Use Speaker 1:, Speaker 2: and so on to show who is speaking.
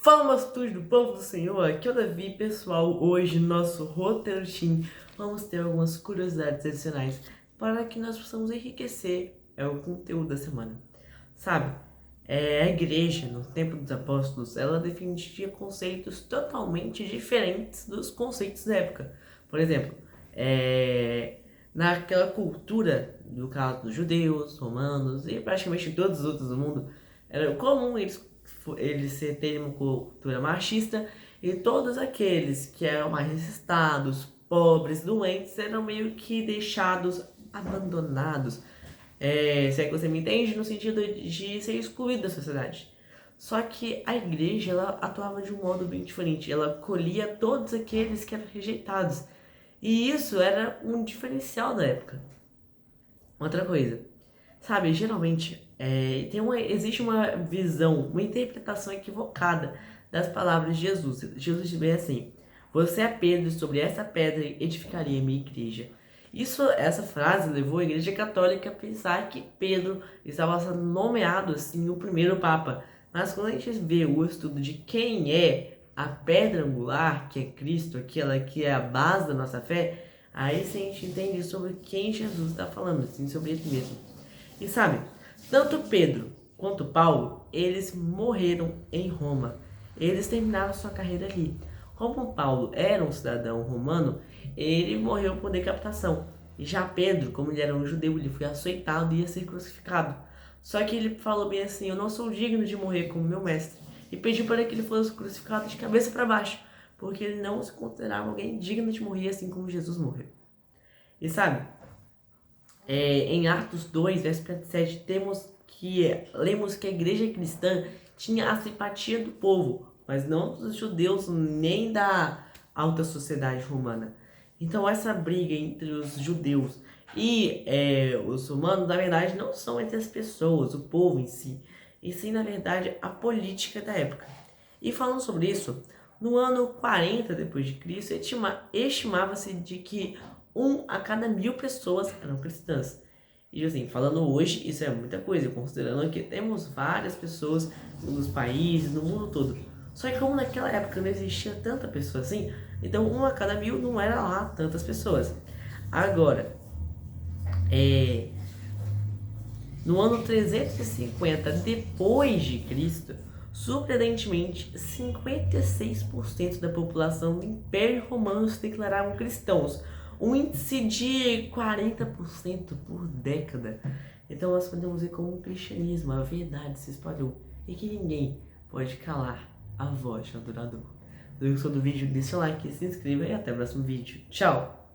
Speaker 1: Fala, masturos do povo do Senhor, aqui é o Davi, pessoal. Hoje, no nosso roteiro team, vamos ter algumas curiosidades adicionais para que nós possamos enriquecer o conteúdo da semana. Sabe, a igreja, no tempo dos apóstolos, ela defendia conceitos totalmente diferentes dos conceitos da época. Por exemplo, naquela cultura, no caso dos judeus, romanos e praticamente todos os outros do mundo, era comum eles terem uma cultura machista e todos aqueles que eram mais necessitados, pobres, doentes, eram meio que deixados abandonados. Se é que você me entende, no sentido de ser excluído da sociedade. Só que a igreja, ela atuava de um modo bem diferente. Ela acolhia todos aqueles que eram rejeitados. E isso era um diferencial da época. Outra coisa, sabe, geralmente existe uma visão, uma interpretação equivocada das palavras de Jesus. Jesus diz bem assim: você é Pedro, e sobre essa pedra edificaria a minha igreja. Essa frase levou a Igreja Católica a pensar que Pedro estava sendo nomeado assim o primeiro Papa. Mas quando a gente vê o estudo de quem é a pedra angular, que é Cristo, aquela que é a base da nossa fé, aí sim a gente entende sobre quem Jesus está falando, assim, sobre ele mesmo. E sabe, tanto Pedro quanto Paulo, eles morreram em Roma. Eles terminaram sua carreira ali. Como Paulo era um cidadão romano, ele morreu por decapitação. Já Pedro, como ele era um judeu, ele foi açoitado e ia ser crucificado. Só que ele falou bem assim: eu não sou digno de morrer como meu mestre. E pediu para que ele fosse crucificado de cabeça para baixo, porque ele não se considerava alguém digno de morrer assim como Jesus morreu. E sabe, em Atos 2, verso 47, lemos que a igreja cristã tinha a simpatia do povo, mas não dos judeus nem da alta sociedade romana. Então essa briga entre os judeus e os romanos, na verdade, não são entre as pessoas, o povo em si, e sim, na verdade, a política da época. E falando sobre isso, no ano 40 depois de Cristo, estimava-se de que 1 a cada 1000 pessoas eram cristãs. E assim, falando hoje, isso é muita coisa, considerando que temos várias pessoas nos países, no mundo todo. Só que como naquela época não existia tanta pessoa assim, então 1 a cada 1000 não era lá tantas pessoas. Agora, no ano 350 depois de Cristo, surpreendentemente, 56% da população do Império Romano se declaravam cristãos, um índice de 40% por década. Então nós podemos ver como o cristianismo, a verdade se espalhou e que ninguém pode calar a voz do adorador. Se gostou do vídeo, deixa o like, se inscreva e até o próximo vídeo. Tchau!